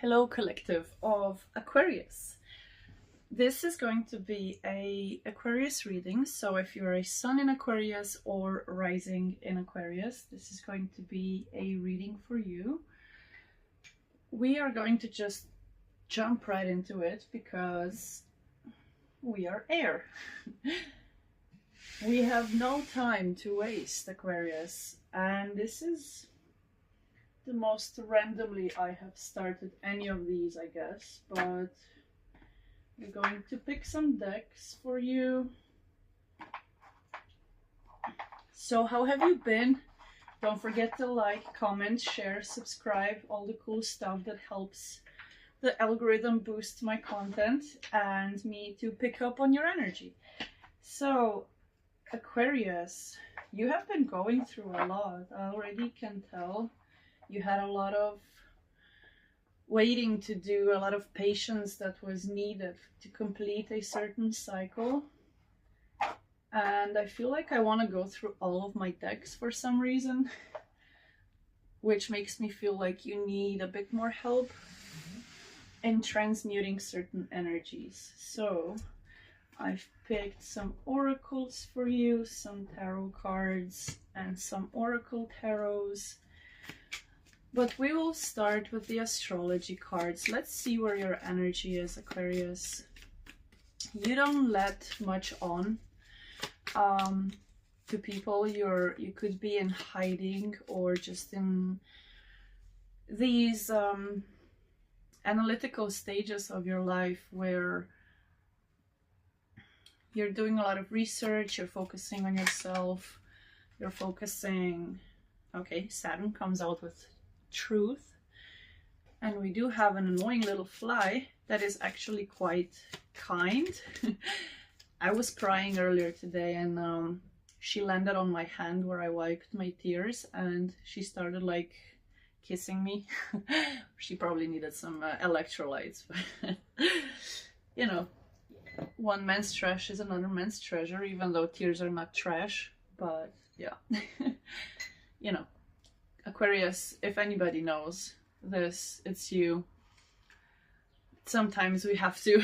Hello, collective of Aquarius. This is going to be a Aquarius reading, so if you're a sun in Aquarius or rising in Aquarius, this is going to be a reading for you. We are going to just jump right into it because we are air. We have no time to waste, Aquarius, and this is the most randomly I have started any of these, I guess, but we're going to pick some decks for you. So how have you been? Don't forget to like, comment, share, subscribe, all the cool stuff that helps the algorithm boost my content and me to pick up on your energy. So Aquarius, you have been going through a lot. I already can tell. You had a lot of waiting to do, a lot of patience that was needed to complete a certain cycle. And I feel like I want to go through all of my decks for some reason, which makes me feel like you need a bit more help in transmuting certain energies. So I've picked some oracles for you, some tarot cards, and some oracle tarots. But we will start with the astrology cards. Let's see where your energy is, Aquarius. You don't let much on to people. You could be in hiding or just in these analytical stages of your life where you're doing a lot of research, you're focusing on yourself, you're focusing... Okay, Saturn comes out with truth, and we do have an annoying little fly that is actually quite kind. I was crying earlier today, and she landed on my hand where I wiped my tears, and she started like kissing me. She probably needed some electrolytes. You know, one man's trash is another man's treasure, even though tears are not trash. But yeah. You know, Aquarius, if anybody knows this, it's you. Sometimes we have to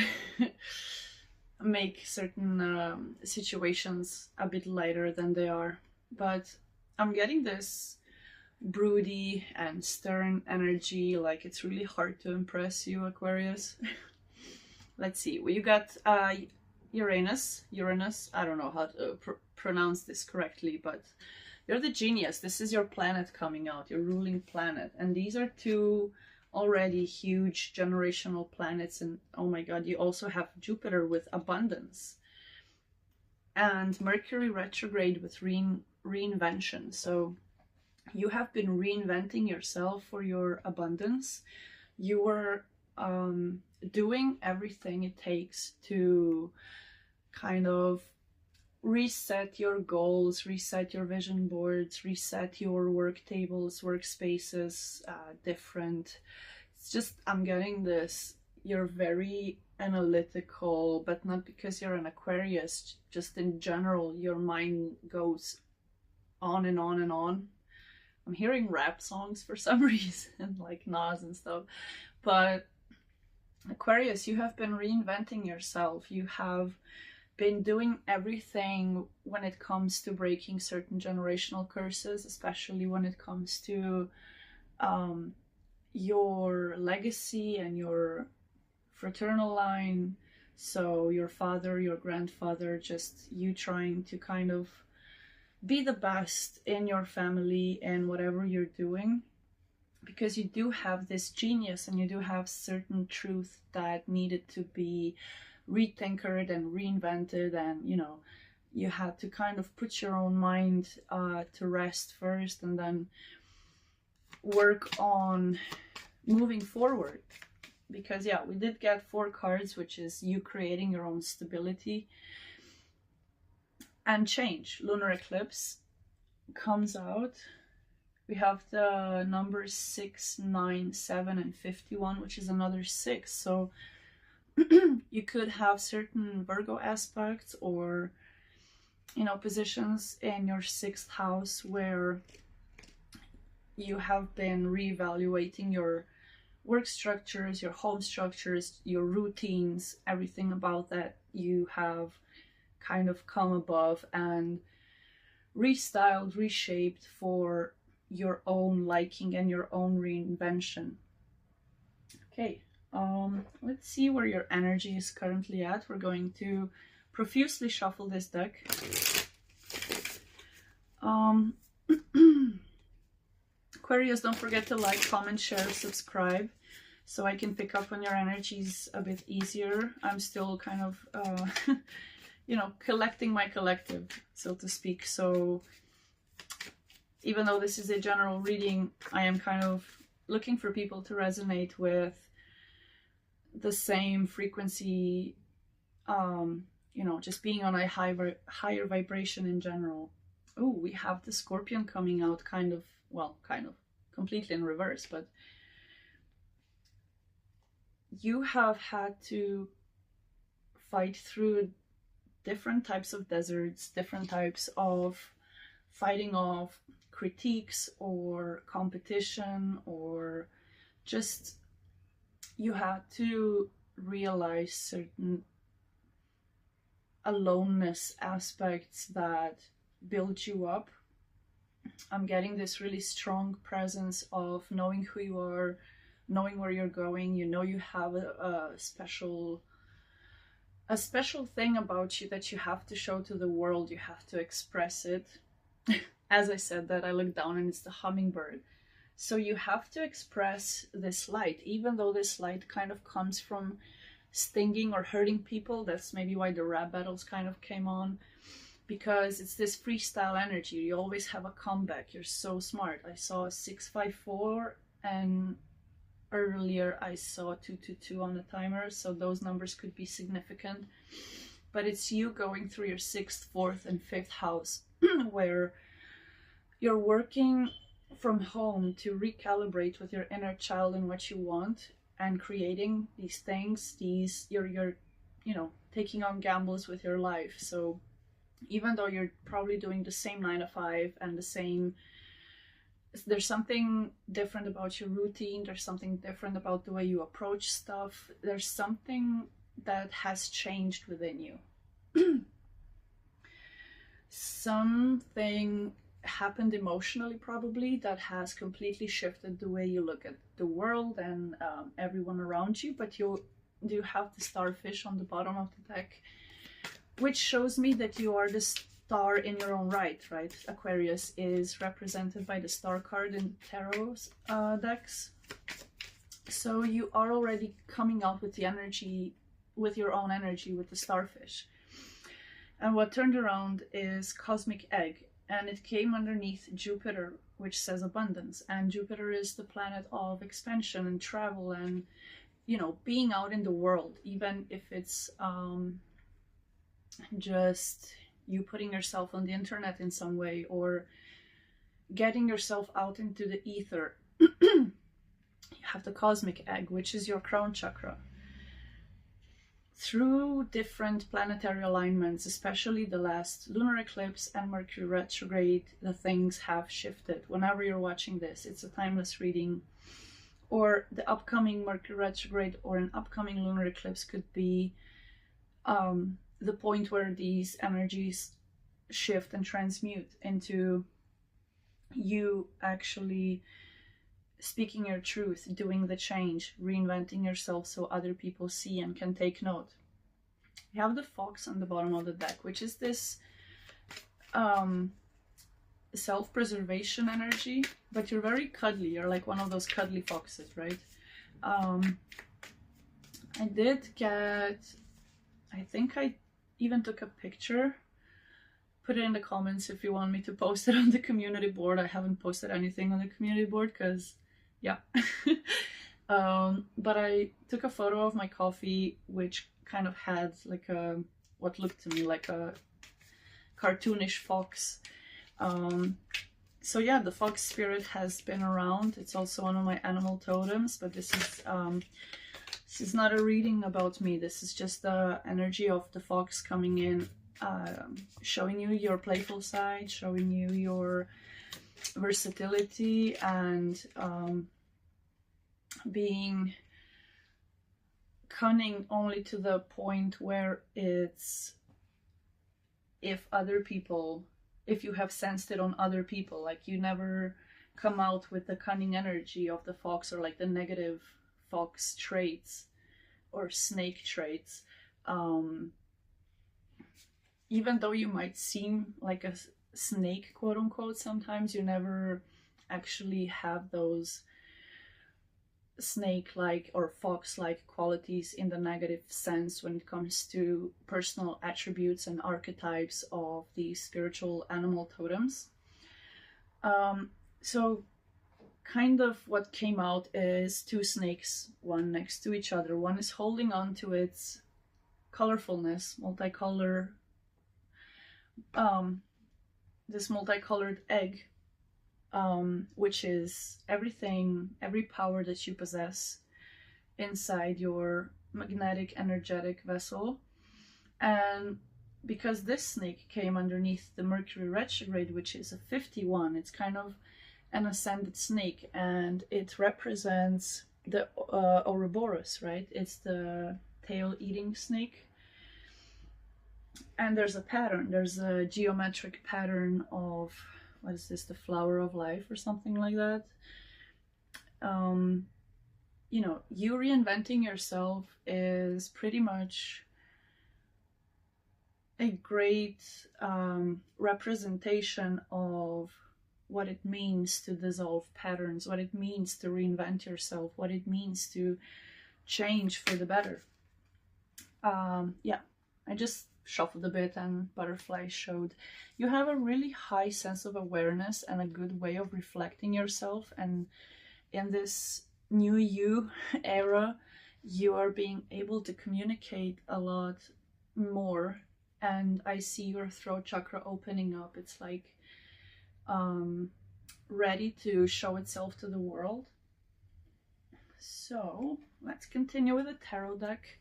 make certain situations a bit lighter than they are. But I'm getting this broody and stern energy, like it's really hard to impress you, Aquarius. Let's see, well, you got Uranus, I don't know how to pronounce this correctly, but you're the genius. This is your planet coming out, your ruling planet. And these are two already huge generational planets. And oh my God, you also have Jupiter with abundance. And Mercury retrograde with reinvention. So you have been reinventing yourself for your abundance. You were doing everything it takes to kind of reset your goals, reset your vision boards, reset your work tables, workspaces, different. It's just, I'm getting this, you're very analytical, but not because you're an Aquarius, just in general, your mind goes on and on and on. I'm hearing rap songs for some reason, like Nas and stuff, but Aquarius, you have been reinventing yourself. You have been doing everything when it comes to breaking certain generational curses, especially when it comes to your legacy and your fraternal line. So your father, your grandfather, just you trying to kind of be the best in your family and whatever you're doing, because you do have this genius and you do have certain truth that needed to be retinkered and reinvented, and you know, you had to kind of put your own mind to rest first and then work on moving forward. Because yeah, we did get 4 cards, which is you creating your own stability and change. Lunar eclipse comes out. We have the numbers 6, 9, 7 and 51, which is another 6. So you could have certain Virgo aspects or, you know, positions in your 6th house where you have been reevaluating your work structures, your home structures, your routines, everything about that you have kind of come above and restyled, reshaped for your own liking and your own reinvention. Okay, let's see where your energy is currently at. We're going to profusely shuffle this deck. Aquarius, don't forget to like, comment, share, subscribe, so I can pick up on your energies a bit easier. I'm still kind of, you know, collecting my collective, so to speak. So even though this is a general reading, I am kind of looking for people to resonate with the same frequency, you know, just being on a higher vibration in general. Oh, we have the Scorpion coming out kind of, well, kind of completely in reverse, but you have had to fight through different types of deserts, different types of fighting off critiques or competition, or just you had to realize certain aloneness aspects that build you up. I'm getting this really strong presence of knowing who you are, knowing where you're going. You know, you have a special thing about you that you have to show to the world. You have to express it. As I said that, I look down and it's the hummingbird. So you have to express this light, even though this light kind of comes from stinging or hurting people. That's maybe why the rap battles kind of came on, because it's this freestyle energy. You always have a comeback. You're so smart. I saw a 654 and earlier I saw 222 on the timer, so those numbers could be significant. But it's you going through your 6th, 4th, and 5th house where you're working from home to recalibrate with your inner child and what you want, and creating these things, you're you know, taking on gambles with your life. So even though you're probably doing the same 9 to 5 and the same, there's something different about your routine, there's something different about the way you approach stuff, there's something that has changed within you. Something happened emotionally probably that has completely shifted the way you look at the world and everyone around you. But you do have the starfish on the bottom of the deck, which shows me that you are the star in your own right. Aquarius is represented by the star card in tarot decks. So you are already coming out with the energy, with your own energy, with the starfish. And what turned around is cosmic egg, and it came underneath Jupiter, which says abundance. And Jupiter is the planet of expansion and travel and, you know, being out in the world, even if it's just you putting yourself on the internet in some way, or getting yourself out into the ether. You have the cosmic egg, which is your crown chakra. Through different planetary alignments, especially the last lunar eclipse and Mercury retrograde, the things have shifted. Whenever you're watching this, it's a timeless reading, or the upcoming Mercury retrograde or an upcoming lunar eclipse could be the point where these energies shift and transmute into you actually speaking your truth, doing the change, reinventing yourself so other people see and can take note. You have the fox on the bottom of the deck, which is this self-preservation energy, but you're very cuddly. You're like one of those cuddly foxes, right? I did get, I think I even took a picture. Put it in the comments if you want me to post it on the community board. I haven't posted anything on the community board because, yeah. But I took a photo of my coffee, which kind of had like a, what looked to me like a cartoonish fox. So yeah, the fox spirit has been around. It's also one of my animal totems, but this is not a reading about me. This is just the energy of the fox coming in, showing you your playful side, showing you your versatility, and being cunning only to the point where it's, if you have sensed it on other people, like you never come out with the cunning energy of the fox, or like the negative fox traits or snake traits. Even though you might seem like a snake, quote unquote, sometimes you never actually have those snake-like or fox-like qualities in the negative sense when it comes to personal attributes and archetypes of the spiritual animal totems. So kind of what came out is two snakes, one next to each other. One is holding on to its colorfulness, this multicolored egg, which is everything, every power that you possess inside your magnetic energetic vessel. And because this snake came underneath the Mercury retrograde, which is a 51, it's kind of an ascended snake, and it represents the Ouroboros, right? It's the tail-eating snake. And there's a pattern, there's a geometric pattern of, what is this, the flower of life or something like that. You know, you reinventing yourself is pretty much a great representation of what it means to dissolve patterns, what it means to reinvent yourself, what it means to change for the better. Yeah, I just shuffled a bit and butterflies showed. You have a really high sense of awareness and a good way of reflecting yourself, and in this new you era you are being able to communicate a lot more, and I see your throat chakra opening up. It's like ready to show itself to the world. So let's continue with the tarot deck,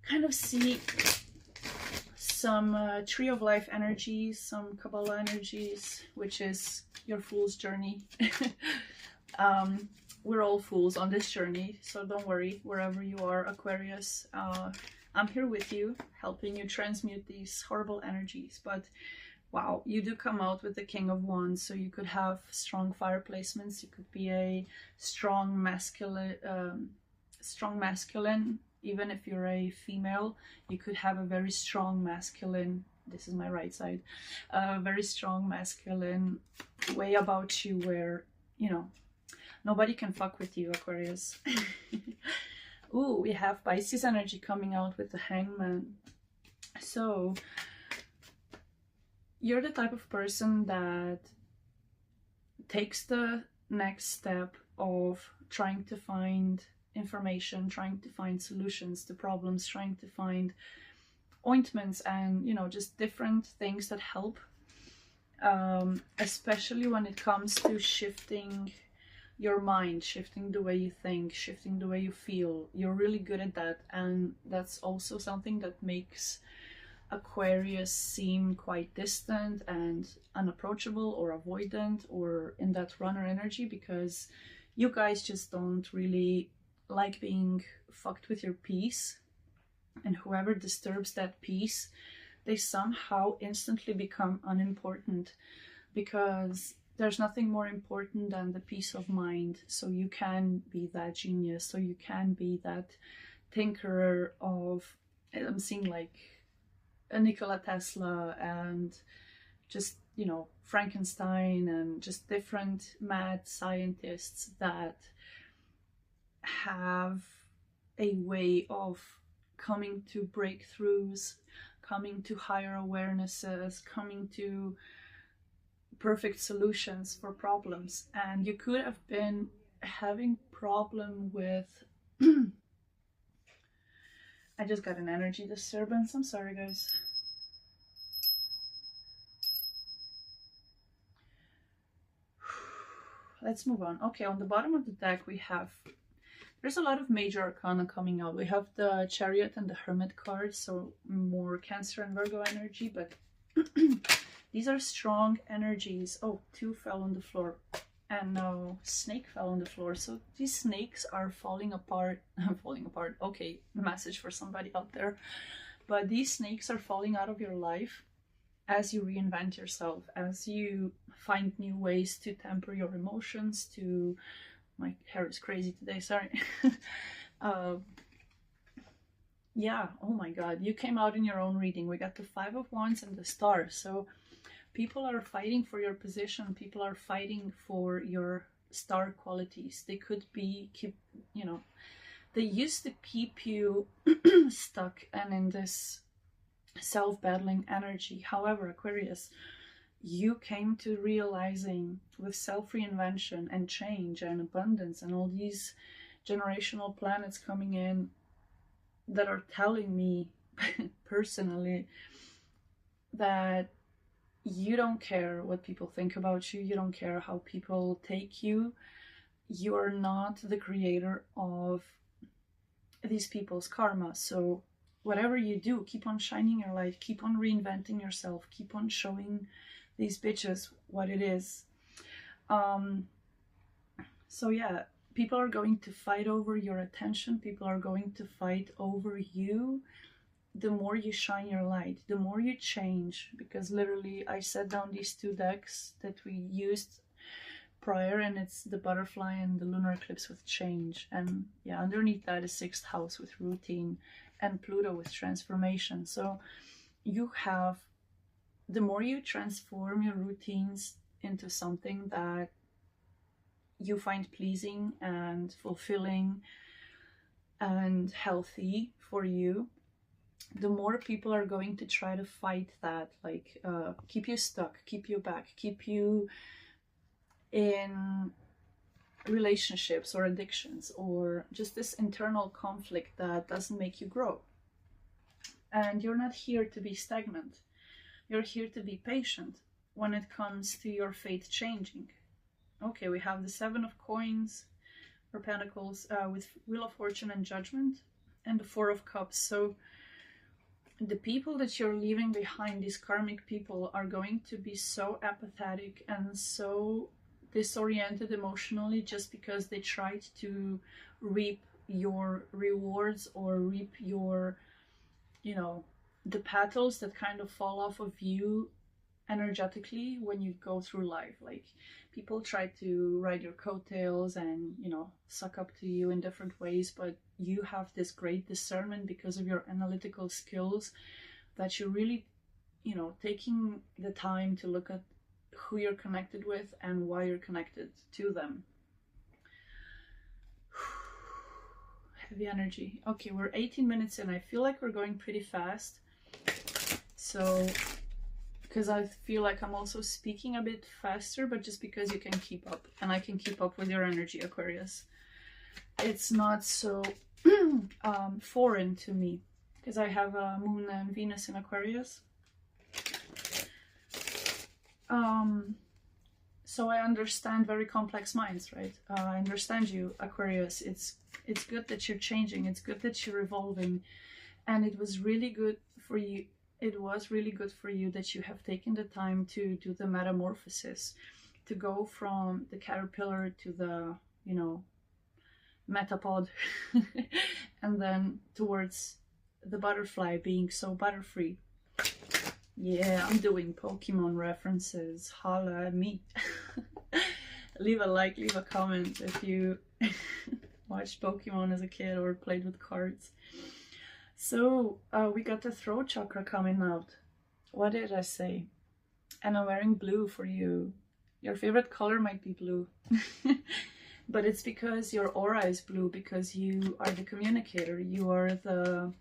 kind of see some Tree of Life energies, some Kabbalah energies, which is your fool's journey. We're all fools on this journey, so don't worry, wherever you are, Aquarius. I'm here with you, helping you transmute these horrible energies. But wow, you do come out with the King of Wands, so you could have strong fire placements. You could be a strong masculine, even if you're a female. You could have a very strong masculine, this is my right side, very strong masculine way about you where, you know, nobody can fuck with you, Aquarius. Ooh, we have Pisces energy coming out with the Hangman. So you're the type of person that takes the next step of trying to find information, trying to find solutions to problems, trying to find ointments and, you know, just different things that help, especially when it comes to shifting your mind, shifting the way you think, shifting the way you feel. You're really good at that, and that's also something that makes Aquarius seem quite distant and unapproachable or avoidant or in that runner energy, because you guys just don't really like being fucked with your peace, and whoever disturbs that peace, they somehow instantly become unimportant, because there's nothing more important than the peace of mind. So you can be that genius, so you can be that tinkerer of, I'm seeing like a Nikola Tesla and just, you know, Frankenstein and just different mad scientists that have a way of coming to breakthroughs, coming to higher awarenesses, coming to perfect solutions for problems. And you could have been having problem with I just got an energy disturbance, I'm sorry guys. Let's move on. Okay, on the bottom of the deck we have, there's a lot of major arcana coming out. We have the Chariot and the Hermit cards, so more Cancer and Virgo energy, but these are strong energies. Oh, two fell on the floor. and no snake fell on the floor. So these snakes are falling apart. Falling apart. Okay, message for somebody out there. But these snakes are falling out of your life as you reinvent yourself, as you find new ways to temper your emotions, to... My hair is crazy today, sorry. Yeah, oh my god, you came out in your own reading. We got the Five of Wands and the Star. So people are fighting for your position. People are fighting for your star qualities. They could be, you know, they used to keep you stuck and in this self-battling energy. However, Aquarius, you came to realizing with self-reinvention and change and abundance and all these generational planets coming in that are telling me personally that you don't care what people think about you. You don't care how people take you. You are not the creator of these people's karma. So whatever you do, keep on shining your light, keep on reinventing yourself, keep on showing these bitches what it is. So yeah, people are going to fight over your attention. People are going to fight over you. The more you shine your light, the more you change, because literally I set down these two decks that we used prior, and it's the butterfly and the lunar eclipse with change, and yeah, underneath that is 6th house with routine and Pluto with transformation. So you have, the more you transform your routines into something that you find pleasing and fulfilling and healthy for you, the more people are going to try to fight that, like keep you stuck, keep you back, keep you in relationships or addictions or just this internal conflict that doesn't make you grow. And you're not here to be stagnant. You're here to be patient when it comes to your fate changing. Okay, we have the 7 of coins or pentacles with Wheel of Fortune and Judgment, and the 4 of Cups. So the people that you're leaving behind, these karmic people, are going to be so apathetic and so disoriented emotionally just because they tried to reap your rewards or reap your, you know, the petals that kind of fall off of you energetically when you go through life. Like, people try to ride your coattails and, you know, suck up to you in different ways, but you have this great discernment because of your analytical skills that you're really, you know, taking the time to look at who you're connected with and why you're connected to them. Heavy energy. Okay, we're 18 minutes in. I feel like we're going pretty fast. So, because I feel like I'm also speaking a bit faster, but just because you can keep up, and I can keep up with your energy, Aquarius. It's not so foreign to me, because I have a Moon and Venus in Aquarius. So I understand very complex minds, right? I understand you, Aquarius. It's good that you're changing. It's good that you're evolving. And it was really good for you. It was really good for you that you have taken the time to do the metamorphosis, to go from the caterpillar to the, you know, metapod, and then towards the butterfly, being so butterfree. Yeah, I'm doing Pokemon references. Holla at me. Leave a like, leave a comment if you watched Pokemon as a kid or played with cards. So we got the throat chakra coming out. What did I say? And I'm wearing blue for you. Your favorite color might be blue. But it's because your aura is blue, because you are the communicator. You are the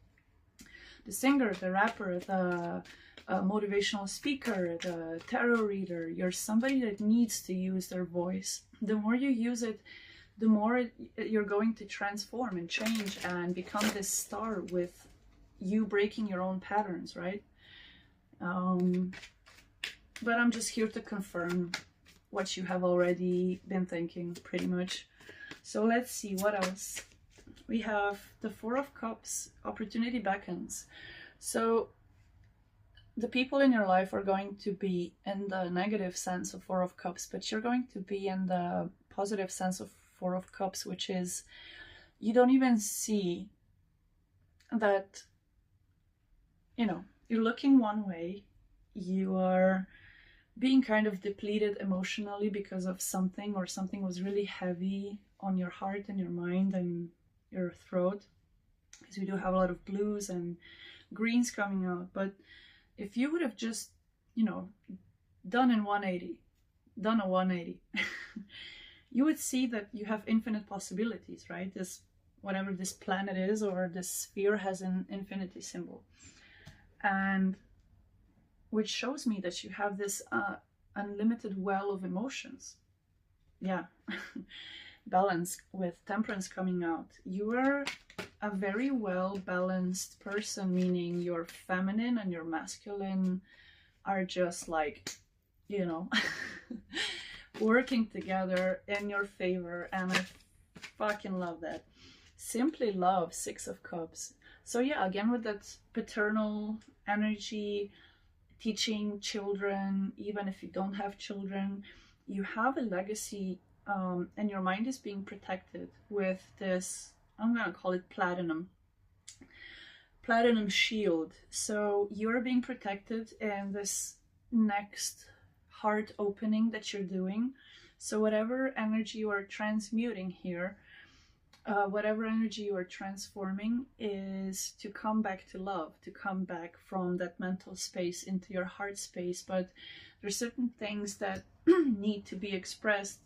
singer, the rapper, the motivational speaker, the tarot reader. You're somebody that needs to use their voice. The more you use it, the more you're going to transform and change and become this star with you breaking your own patterns, right? But I'm just here to confirm what you have already been thinking, pretty much. So let's see what else. We have the 4 of Cups, opportunity beckons. So the people in your life are going to be in the negative sense of Four of Cups, but you're going to be in the positive sense of Four of Cups, which is you don't even see that, you know, you're looking one way, you are being kind of depleted emotionally because of something, or something was really heavy on your heart and your mind and your throat, because we do have a lot of blues and greens coming out. But if you would have just, you know, done a 180, you would see that you have infinite possibilities, right? This, whatever this planet is, or this sphere, has an infinity symbol, and which shows me that you have this unlimited well of emotions. Yeah. Balance, with Temperance coming out. You are a very well balanced person, meaning your feminine and your masculine are just like, you know, working together in your favor, and I fucking love that. Simply love, Six of Cups. So yeah, again with that paternal energy, teaching children, even if you don't have children, you have a legacy, and your mind is being protected with this, I'm gonna call it platinum shield. So you're being protected in this next heart opening that you're doing. So whatever energy you are transmuting here, whatever energy you are transforming, is to come back to love, to come back from that mental space into your heart space. But there's certain things that need to be expressed,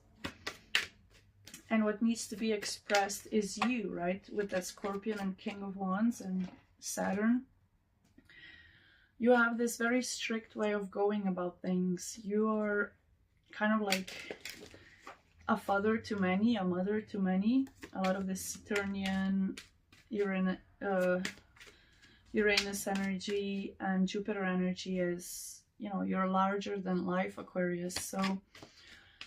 and what needs to be expressed is you, right? With that Scorpion and King of Wands and Saturn, you have this very strict way of going about things. You are kind of like a father to many, a mother to many. A lot of this Saturnian, Uranus energy and Jupiter energy is, you know, you're larger than life, Aquarius. So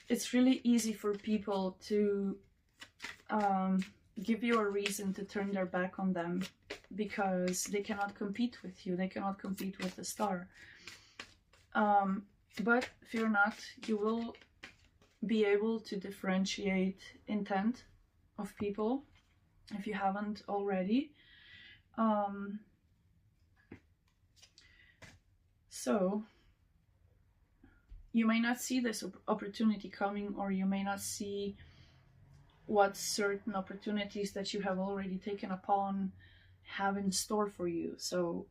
it's really easy for people to give you a reason to turn their back on them, because they cannot compete with you. They cannot compete with the star. But fear not, you will be able to differentiate intent of people if you haven't already. So you may not see this opportunity coming, or you may not see what certain opportunities that you have already taken upon have in store for you. So,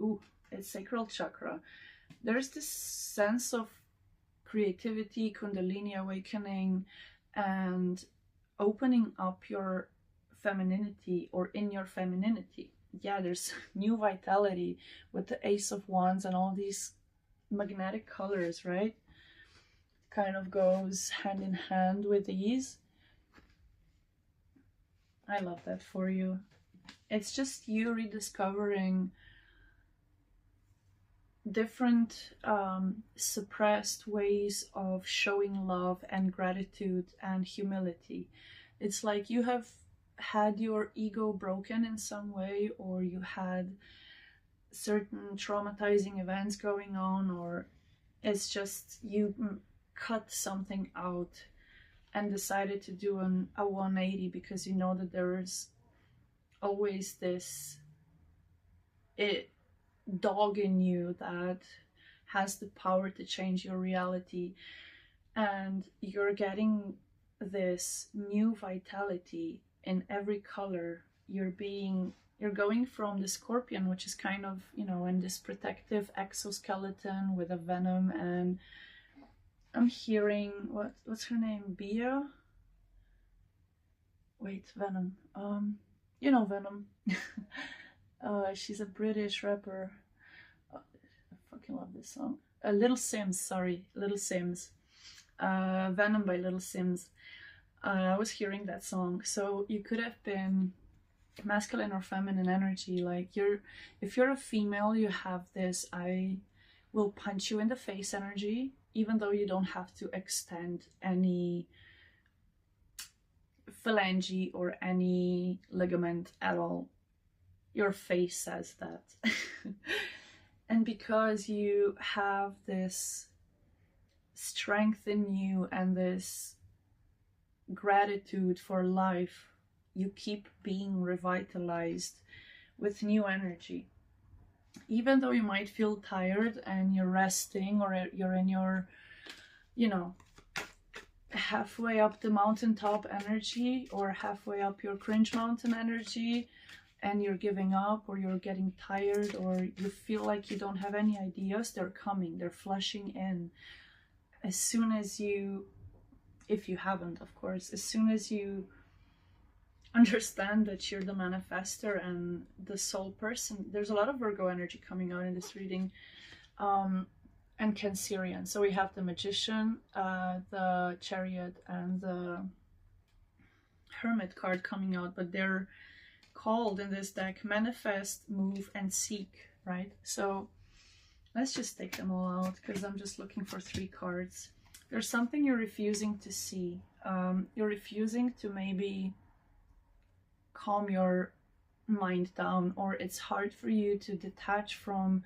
ooh, it's sacral chakra. There's this sense of creativity, Kundalini awakening, and opening up your femininity, or in your femininity. Yeah, there's new vitality with the Ace of Wands and all these magnetic colors, right? Kind of goes hand in hand with these. I love that for you. It's just you rediscovering different suppressed ways of showing love and gratitude and humility. It's like you have had your ego broken in some way, or you had certain traumatizing events going on, or it's just you cut something out and decided to do a 180, because you know that there is always this dog in you that has the power to change your reality, and you're getting this new vitality in every color. You're going from the Scorpion, which is kind of, you know, in this protective exoskeleton with a venom, and I'm hearing, what's her name? Bia? Wait, Venom. You know Venom. She's a British rapper. I fucking love this song. Little Sims, sorry. Little Sims. Venom by Little Sims. I was hearing that song. So you could have been masculine or feminine energy. Like if you're a female, you have this I will punch you in the face energy, even though you don't have to extend any phalange or any ligament at all. Your face says that. And because you have this strength in you and this gratitude for life, you keep being revitalized with new energy. Even though you might feel tired and you're resting, or you're in your, you know, halfway up the mountaintop energy, or halfway up your cringe mountain energy, and you're giving up, or you're getting tired, or you feel like you don't have any ideas, they're coming, they're flushing in. As soon as you, if you haven't, of course, as soon as you understand that you're the manifester and the soul person. There's a lot of Virgo energy coming out in this reading, and Cancerian. So we have the Magician, the Chariot, and the Hermit card coming out, but they're called in this deck Manifest, Move, and Seek, right? So let's just take them all out, because I'm just looking for 3 cards. There's something you're refusing to see. You're refusing to maybe calm your mind down, or it's hard for you to detach from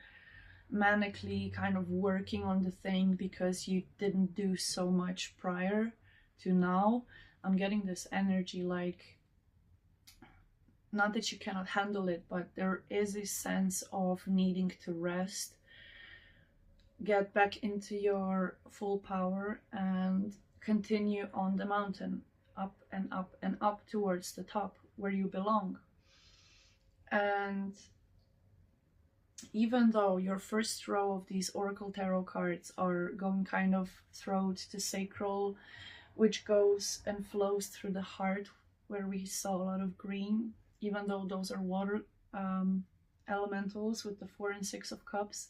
manically kind of working on the thing because you didn't do so much prior to now. I'm getting this energy like, not that you cannot handle it, but there is a sense of needing to rest, get back into your full power, and continue on the mountain, up and up and up towards the top where you belong. And even though your first row of these Oracle Tarot cards are going kind of throat to sacral, which goes and flows through the heart, where we saw a lot of green, even though those are water elementals with the 4 and 6 of Cups,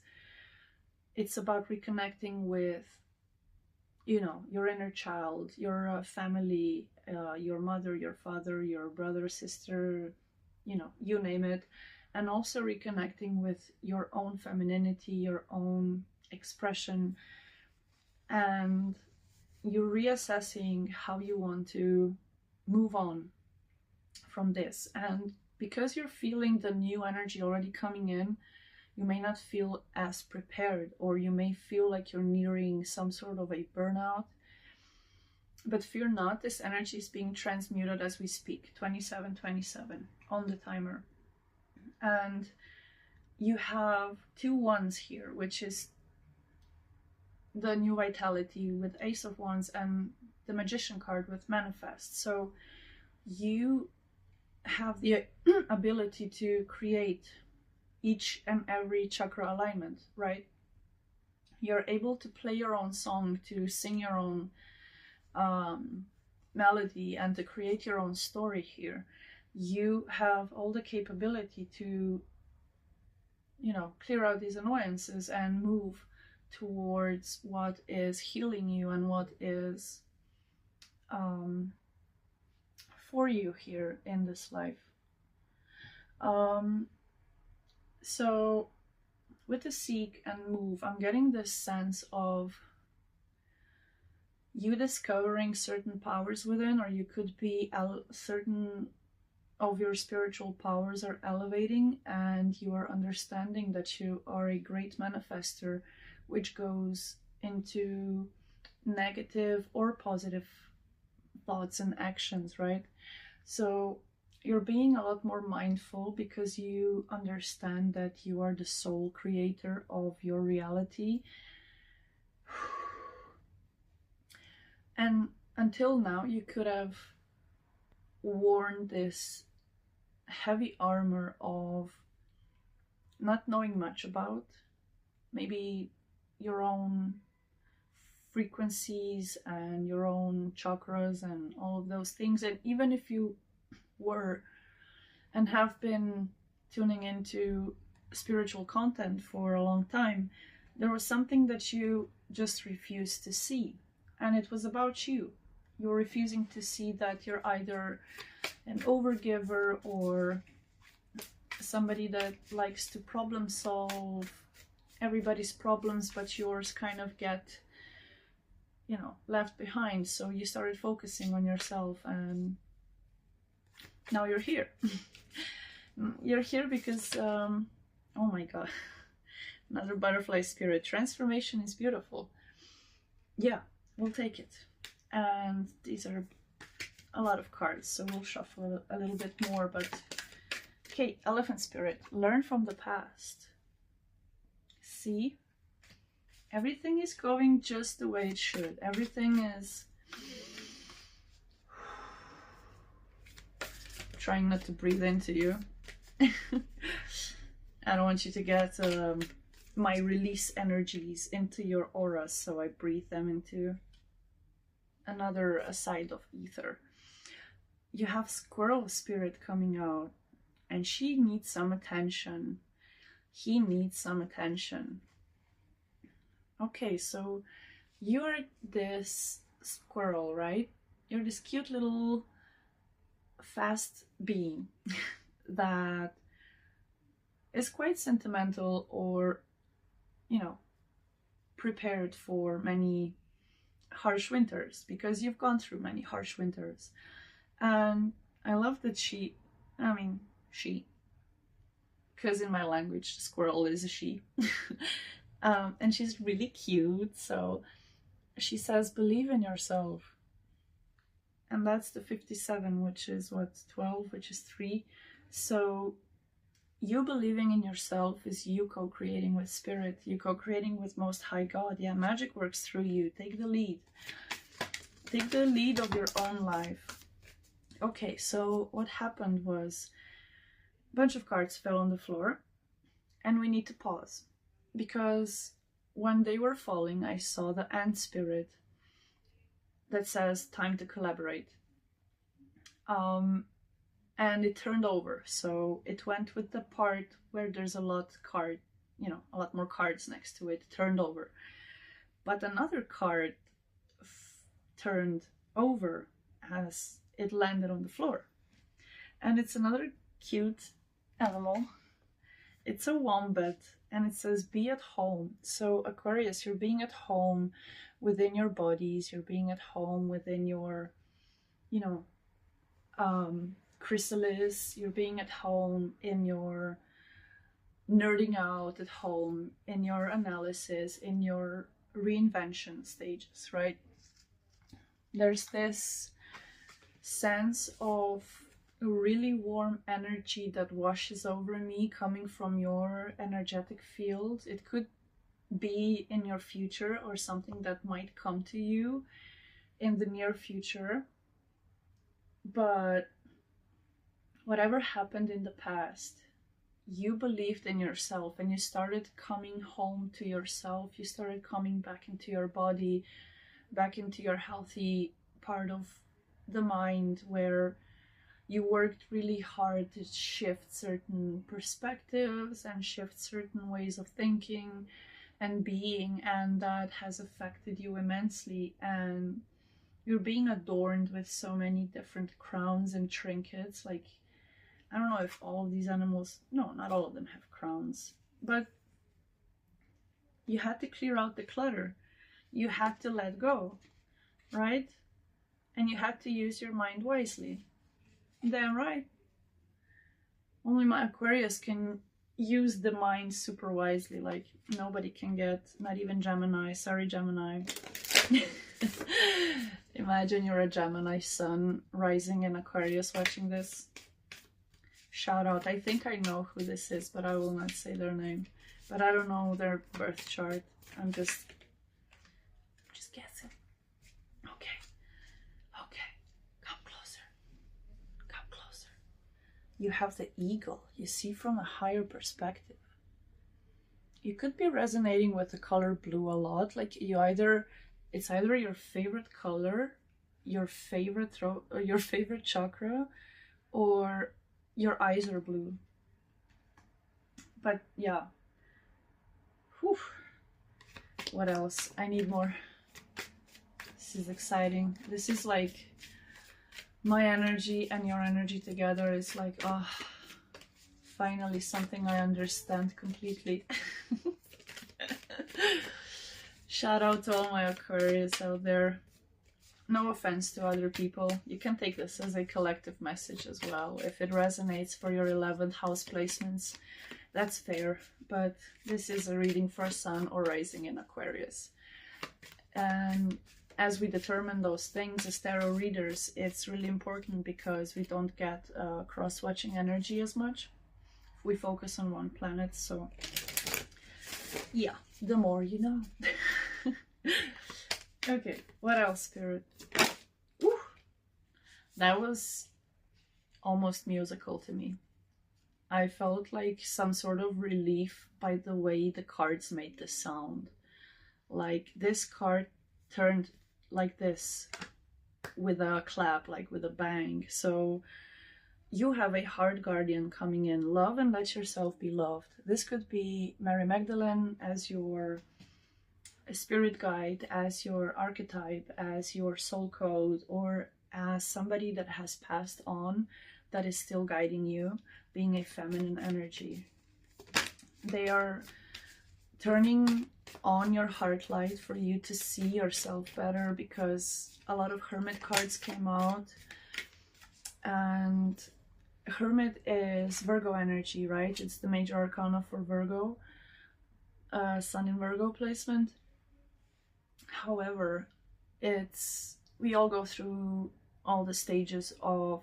it's about reconnecting with, you know, your inner child, your family, your mother, your father, your brother, sister, you know, you name it. And also reconnecting with your own femininity, your own expression. And you're reassessing how you want to move on from this. And because you're feeling the new energy already coming in, you may not feel as prepared, or you may feel like you're nearing some sort of a burnout. But fear not, this energy is being transmuted as we speak. 2727 on the timer. And you have 2 wands here, which is the new vitality with Ace of Wands, and the Magician card with Manifest. So you have the ability to create each and every chakra alignment, right? You're able to play your own song, to sing your own melody, and to create your own story here. You have all the capability to, you know, clear out these annoyances and move towards what is healing you and what is for you here in this life. So with the seek and move, I'm getting this sense of you discovering certain powers within, or you could be certain of your spiritual powers are elevating, and you are understanding that you are a great manifester, which goes into negative or positive thoughts and actions, right? So you're being a lot more mindful because you understand that you are the sole creator of your reality. And until now, you could have worn this heavy armor of not knowing much about maybe your own frequencies and your own chakras and all of those things. And even if you were and have been tuning into spiritual content for a long time, there was something that you just refused to see, and it was about you. You're refusing to see that you're either an overgiver or somebody that likes to problem solve everybody's problems, but yours kind of get, you know, left behind. So you started focusing on yourself, and now you're here. You're here because, oh my god, Another butterfly spirit. Transformation is beautiful. Yeah, we'll take it. And these are a lot of cards, so we'll shuffle a little bit more. But okay, elephant spirit. Learn from the past. See? Everything is going just the way it should. Everything is... Trying not to breathe into you. I don't want you to get my release energies into your aura, so I breathe them into another side of ether. You have squirrel spirit coming out, and she needs some attention. He needs some attention. Okay, so you're this squirrel, right? You're this cute little fast being that is quite sentimental, or, you know, prepared for many harsh winters, because you've gone through many harsh winters. And I love that she, because in my language, squirrel is a she. And she's really cute. So she says, believe in yourself. And that's the 57, which is what, 12, which is 3. So you believing in yourself is you co-creating with spirit, you co-creating with Most High God. Yeah, magic works through you. Take the lead. Take the lead of your own life. Okay, so what happened was a bunch of cards fell on the floor, and we need to pause, because when they were falling, I saw the ant spirit that says time to collaborate. And it turned over, so it went with the part where there's a lot more cards next to it, turned over. But another card turned over as it landed on the floor. And it's another cute animal. It's a wombat, and it says be at home. So Aquarius, you're being at home within your bodies, you're being at home within your, chrysalis, you're being at home in your nerding out at home, in your analysis, in your reinvention stages, right? There's this sense of a really warm energy that washes over me coming from your energetic field. It could be in your future, or something that might come to you in the near future. But whatever happened in the past, you believed in yourself, and you started coming home to yourself. You started coming back into your body, back into your healthy part of the mind, where you worked really hard to shift certain perspectives and shift certain ways of thinking and being, and that has affected you immensely. And you're being adorned with so many different crowns and trinkets. Like, I don't know if all of these animals, no, not all of them have crowns, but you had to clear out the clutter. You had to let go, right? And you had to use your mind wisely. Damn right. Only my Aquarius can use the mind super wisely. Like, nobody can get, not even Gemini. Sorry, Gemini. Imagine you're a Gemini sun rising in Aquarius watching this. Shout out. I think I know who this is, but I will not say their name. But I don't know their birth chart. I'm just guessing. Okay. Come closer. You have the eagle. You see from a higher perspective. You could be resonating with the color blue a lot. Like, it's either your favorite color, your favorite chakra, or your eyes are blue. But yeah. Whew. What else? I need more. This is exciting. This is like my energy and your energy together is like, oh, finally something I understand completely. Shout out to all my Aquarius out there. No offense to other people. You can take this as a collective message as well. If it resonates for your 11th house placements, That's fair, but this is a reading for Sun or Rising in Aquarius. And as we determine those things as tarot readers, it's really important because we don't get cross-watching energy as much. We focus on one planet, so yeah, the more you know. Okay, what else, Spirit? Ooh, that was almost musical to me. I felt like some sort of relief by the way the cards made the sound. Like this card turned like this with a clap, like with a bang. So you have a heart guardian coming in. Love and let yourself be loved. This could be Mary Magdalene as your spirit guide, as your archetype, as your soul code, or as somebody that has passed on that is still guiding you, being a feminine energy. They are turning on your heart light for you to see yourself better, because a lot of Hermit cards came out, and Hermit is Virgo energy, right? It's the major arcana for Virgo, Sun in Virgo placement. However, we all go through all the stages of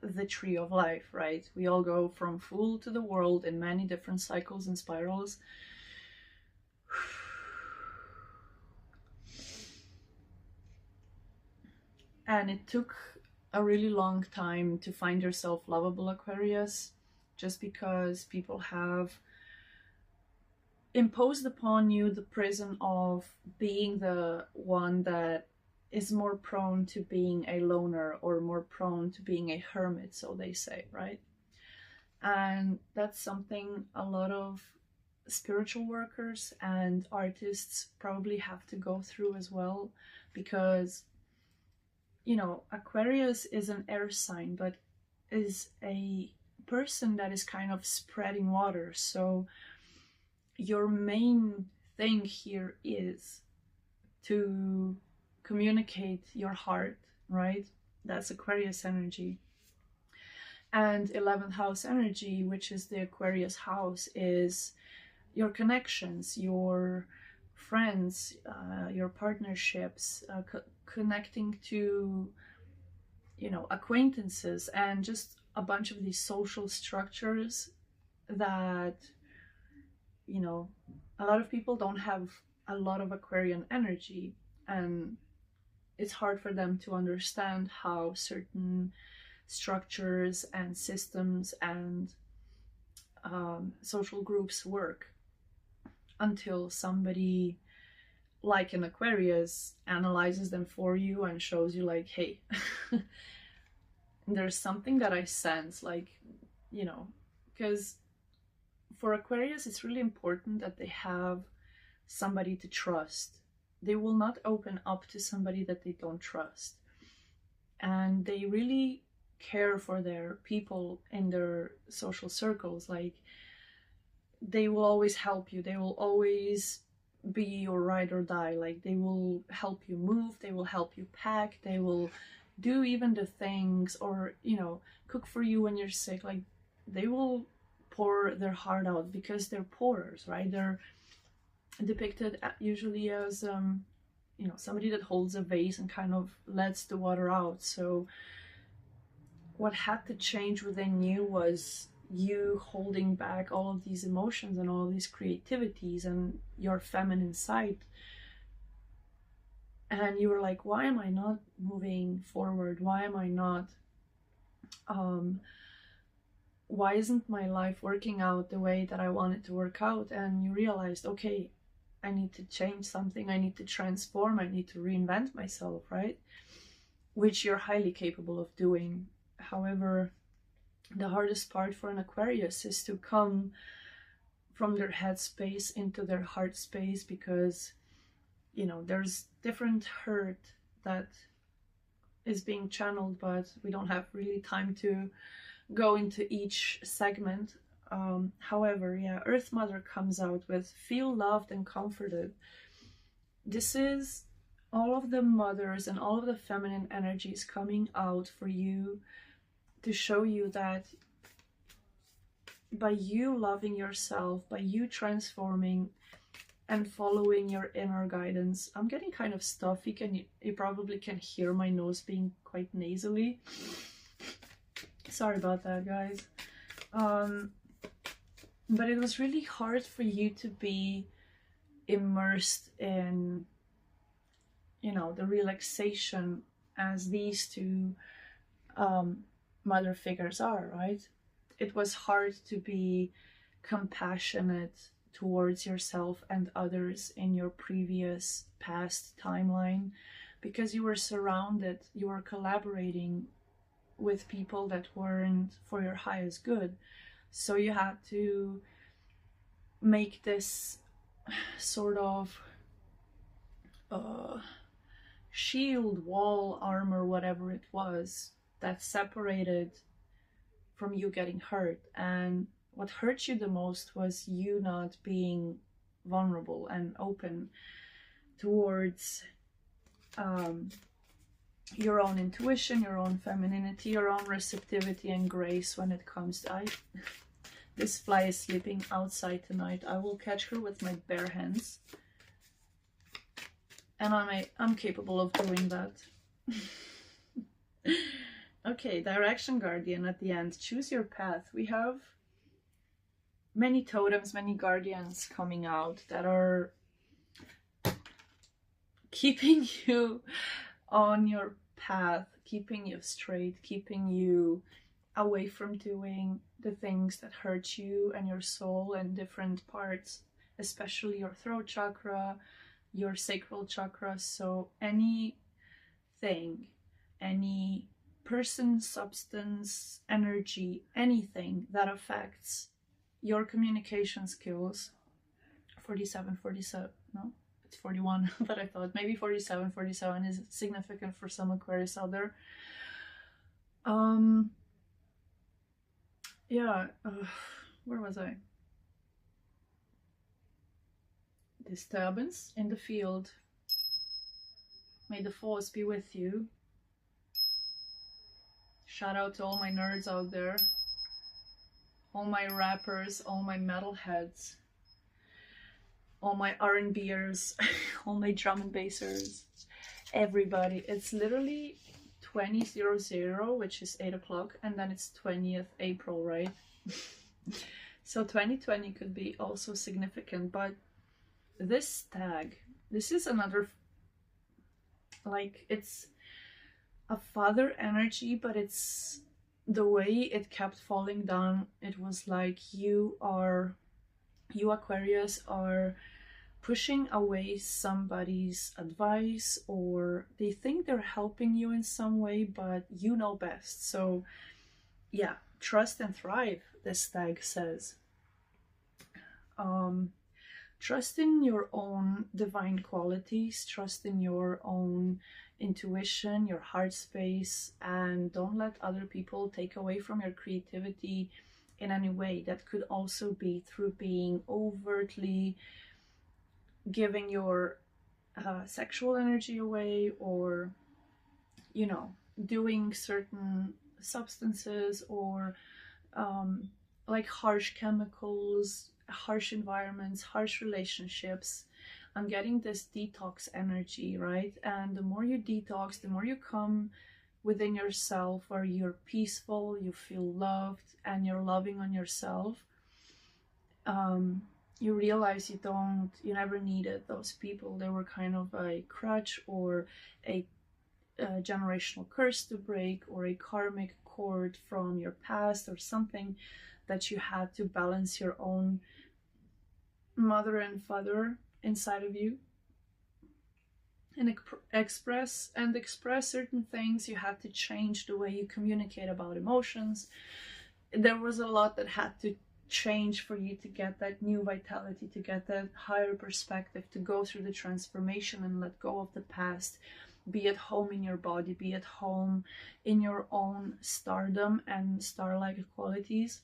the tree of life, right? We all go from Fool to the World in many different cycles and spirals. And it took a really long time to find yourself lovable, Aquarius, just because people have imposed upon you the prison of being the one that is more prone to being a loner or more prone to being a hermit, so they say, right? And that's something a lot of spiritual workers and artists probably have to go through as well, because, you know, Aquarius is an air sign, but is a person that is kind of spreading water. So your main thing here is to communicate your heart, right? That's Aquarius energy. And 11th house energy, which is the Aquarius house, is your connections, your friends, your partnerships, connecting to, you know, acquaintances, and just a bunch of these social structures that, you know, a lot of people don't have a lot of Aquarian energy, and it's hard for them to understand how certain structures and systems and social groups work, until somebody like an Aquarius analyzes them for you and shows you like, hey, there's something that I sense, like, you know, because for Aquarius it's really important that they have somebody to trust. They will not open up to somebody that they don't trust, and they really care for their people in their social circles. Like, they will always help you, they will always be your ride or die. Like, they will help you move, they will help you pack, they will do even the things, or, you know, cook for you when you're sick. Like, they will pour their heart out because they're pourers, right? They're depicted usually as you know, somebody that holds a vase and kind of lets the water out. So what had to change within you was you holding back all of these emotions and all of these creativities and your feminine side. And you were like, why am I not moving forward? Why am I not, why isn't my life working out the way that I want it to work out? And you realized, okay, I need to change something, I need to transform, I need to reinvent myself, right? Which you're highly capable of doing. However, the hardest part for an Aquarius is to come from their head space into their heart space, because, you know, there's different hurt that is being channeled, but we don't have really time to go into each segment. However, yeah, Earth Mother comes out with feel loved and comforted. This is all of the mothers and all of the feminine energies coming out for you to show you that by you loving yourself, by you transforming and following your inner guidance. I'm getting kind of stuffy. You probably can hear my nose being quite nasally. Sorry about that, guys. But it was really hard for you to be immersed in, you know, the relaxation as these two mother figures are, right? It was hard to be compassionate towards yourself and others in your previous past timeline, because you were surrounded, you were collaborating with people that weren't for your highest good. So you had to make this sort of shield, wall, armor, whatever it was, that separated from you getting hurt. And what hurt you the most was you not being vulnerable and open towards your own intuition, your own femininity, your own receptivity and grace when it comes to... This fly is sleeping outside tonight. I will catch her with my bare hands. And I'm capable of doing that. Okay, Direction Guardian at the end. Choose your path. We have many totems, many guardians coming out that are keeping you on your path, keeping you straight, keeping you away from doing the things that hurt you and your soul and different parts, especially your throat chakra, your sacral chakra. So anything, any person, substance, energy, anything that affects your communication skills. 47, no, it's 41, but I thought maybe 47 is significant for some Aquarius out there. Yeah, where was I? Disturbance in the field. May the force be with you. Shout out to all my nerds out there, all my rappers, all my metalheads, all my R&Bers, all my drum and bassers, everybody. It's literally 2000, which is 8 o'clock, and then it's 20th April, right? So 2020 could be also significant, but this tag, this is another, like, it's a father energy, but it's the way it kept falling down. It was like you Aquarius are pushing away somebody's advice, or they think they're helping you in some way, but you know best. So yeah, trust and thrive, this tag says. Trust in your own divine qualities, trust in your own intuition, your heart space, and don't let other people take away from your creativity in any way. That could also be through being overtly giving your sexual energy away, or, you know, doing certain substances, or like harsh chemicals, harsh environments, harsh relationships. I'm getting this detox energy, right? And the more you detox, the more you come within yourself, where you're peaceful, you feel loved, and you're loving on yourself. You realize you never needed those people. They were kind of a crutch, or a generational curse to break, or a karmic cord from your past, or something that you had to balance your own mother and father inside of you, and express certain things. You had to change the way you communicate about emotions. There was a lot that had to change for you to get that new vitality, to get that higher perspective, to go through the transformation and let go of the past, be at home in your body, be at home in your own stardom and star-like qualities.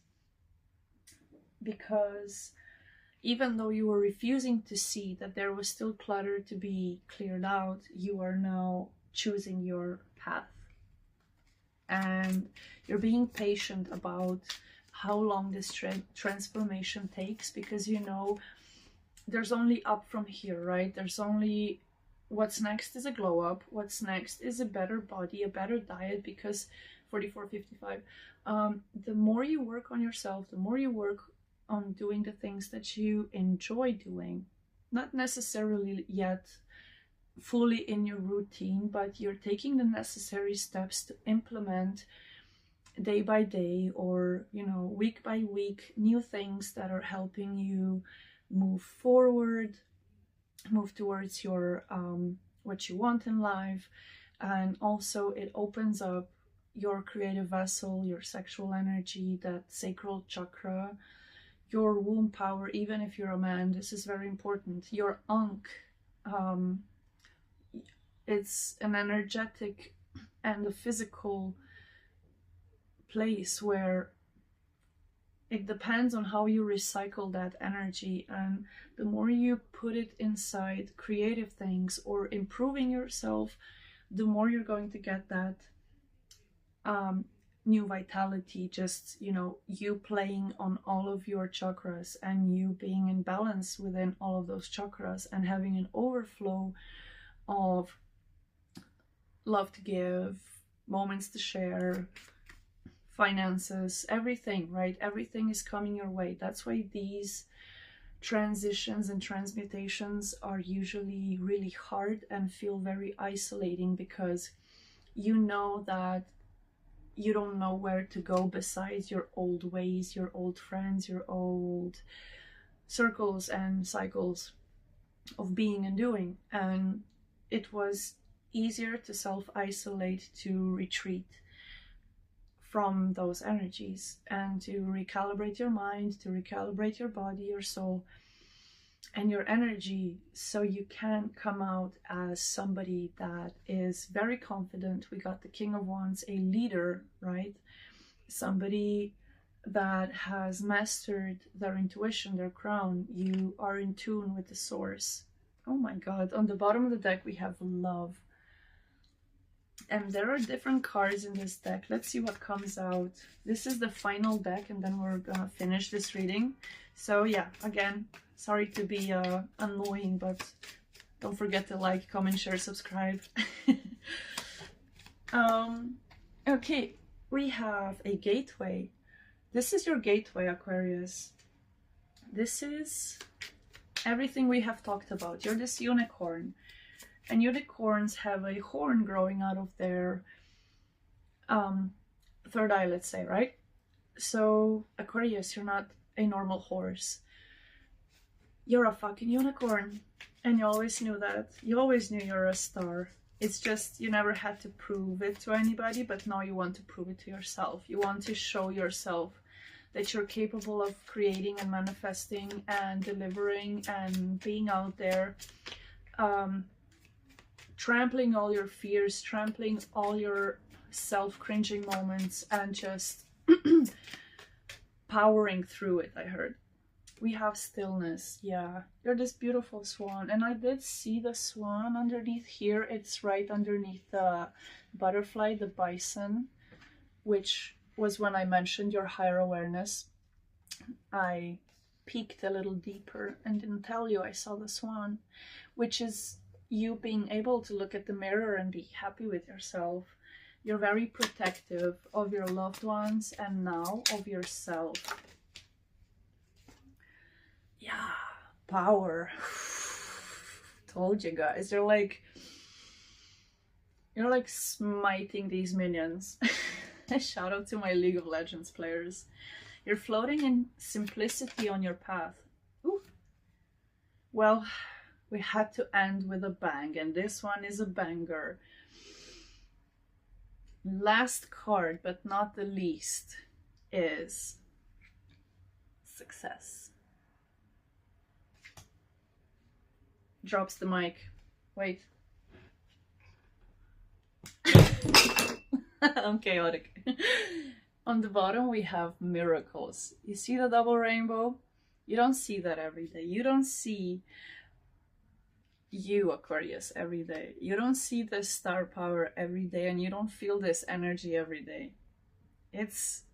Because even though you were refusing to see that there was still clutter to be cleared out, you are now choosing your path. And you're being patient about how long this transformation takes, because you know there's only up from here, right? There's only what's next is a glow up, what's next is a better body, a better diet, because 44, 55, the more you work on yourself, the more you work on doing the things that you enjoy doing, not necessarily yet fully in your routine, but you're taking the necessary steps to implement day by day, or you know, week by week, new things that are helping you move forward, move towards your what you want in life. And also it opens up your creative vessel, your sexual energy, that sacral chakra, your womb power. Even if you're a man, this is very important. Your ankh, it's an energetic and a physical place where it depends on how you recycle that energy, and the more you put it inside creative things or improving yourself, the more you're going to get that new vitality. Just, you know, you playing on all of your chakras and you being in balance within all of those chakras and having an overflow of love to give, moments to share, finances, everything, right? Everything is coming your way. That's why these transitions and transmutations are usually really hard and feel very isolating, because you know that you don't know where to go besides your old ways, your old friends, your old circles and cycles of being and doing. And it was easier to self-isolate, to retreat from those energies, and to recalibrate your mind, to recalibrate your body, your soul, and your energy, so you can come out as somebody that is very confident. We got the King of Wands, a leader, right? Somebody that has mastered their intuition, their crown. You are in tune with the source. Oh my God. On the bottom of the deck, we have love. And there are different cards in this deck. Let's see what comes out. This is the final deck, and then we're gonna finish this reading. So yeah, again, sorry to be annoying, but don't forget to like, comment, share, subscribe. Okay, we have a gateway. This is your gateway, Aquarius. This is everything we have talked about. You're this unicorn. And unicorns have a horn growing out of their third eye, let's say, right? So, Aquarius, you're not a normal horse. You're a fucking unicorn. And you always knew that. You always knew you're a star. It's just you never had to prove it to anybody, but now you want to prove it to yourself. You want to show yourself that you're capable of creating and manifesting and delivering and being out there. Trampling all your fears, trampling all your self-cringing moments, and just powering through it, I heard. We have stillness. Yeah, you're this beautiful swan. And I did see the swan underneath here. It's right underneath the butterfly, the bison, which was when I mentioned your higher awareness. I peeked a little deeper and didn't tell you I saw the swan, which is you being able to look at the mirror and be happy with yourself. You're very protective of your loved ones and now of yourself. Yeah, power. Told you guys, you're like smiting these minions. Shout out to my League of Legends players. You're floating in simplicity on your path. Ooh. Well, we had to end with a bang, and this one is a banger. Last card, but not the least, is success. Drops the mic. Wait. I'm chaotic. On the bottom, we have miracles. You see the double rainbow? You don't see that every day. You don't see you, Aquarius, every day. You don't see this star power every day, and you don't feel this energy every day. It's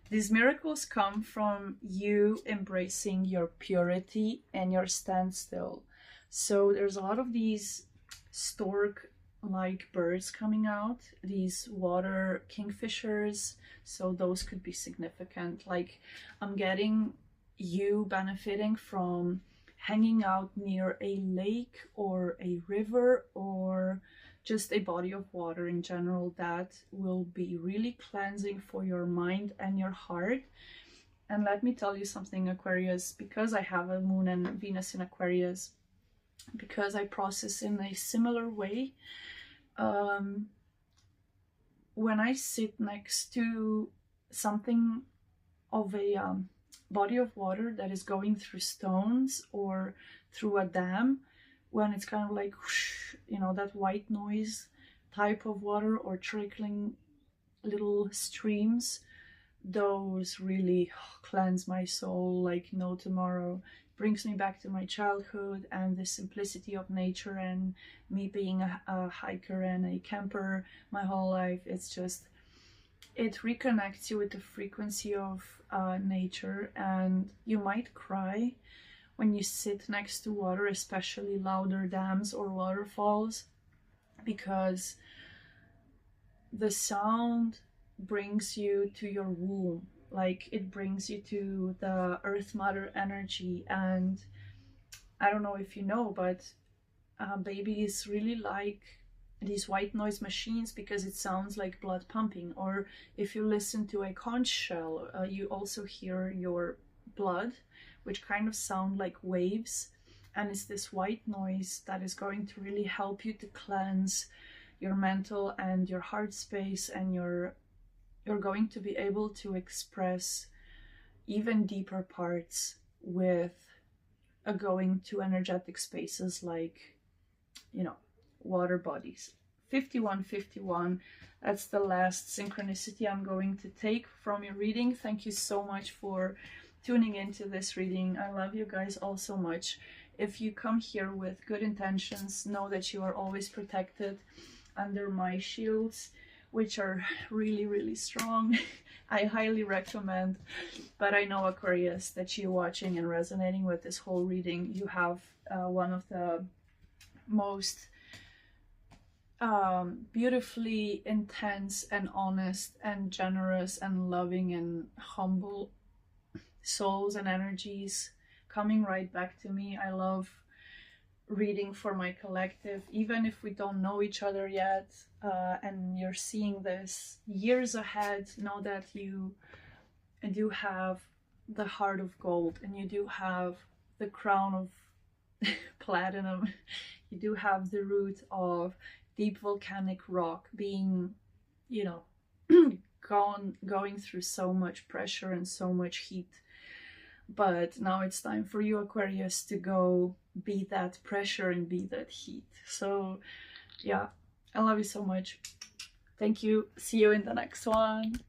These miracles come from you embracing your purity and your standstill. So there's a lot of these stork-like birds coming out, these water kingfishers. So those could be significant. Like, I'm getting you benefiting from hanging out near a lake or a river or just a body of water in general that will be really cleansing for your mind and your heart. And let me tell you something, Aquarius, because I have a moon and Venus in Aquarius, because I process in a similar way, when I sit next to something of a body of water that is going through stones or through a dam, when it's kind of like whoosh, you know, that white noise type of water, or trickling little streams, those really cleanse my soul like no tomorrow. Brings me back to my childhood and the simplicity of nature, and me being a hiker and a camper my whole life. It's just, it reconnects you with the frequency of nature, and you might cry when you sit next to water, especially louder dams or waterfalls, because the sound brings you to your womb. Like, it brings you to the earth mother energy. And I don't know if you know, but babies really like these white noise machines because it sounds like blood pumping. Or if you listen to a conch shell, you also hear your blood, which kind of sound like waves. And it's this white noise that is going to really help you to cleanse your mental and your heart space, and you're going to be able to express even deeper parts with going to energetic spaces like, you know, water bodies. 5151, that's the last synchronicity I'm going to take from your reading. Thank you so much for tuning into this reading. I love you guys all so much. If you come here with good intentions, know that you are always protected under my shields, which are really, really strong. I highly recommend. But I know, Aquarius, that you watching and resonating with this whole reading, you have one of the most beautifully intense and honest and generous and loving and humble souls and energies coming right back to me. I love reading for my collective, even if we don't know each other yet, and you're seeing this years ahead. Know that you do have the heart of gold, and you do have the crown of platinum. You do have the root of deep volcanic rock, being, you know, going through so much pressure and so much heat. But now it's time for you, Aquarius, to go be that pressure and be that heat. So yeah, I love you so much. Thank you. See you in the next one.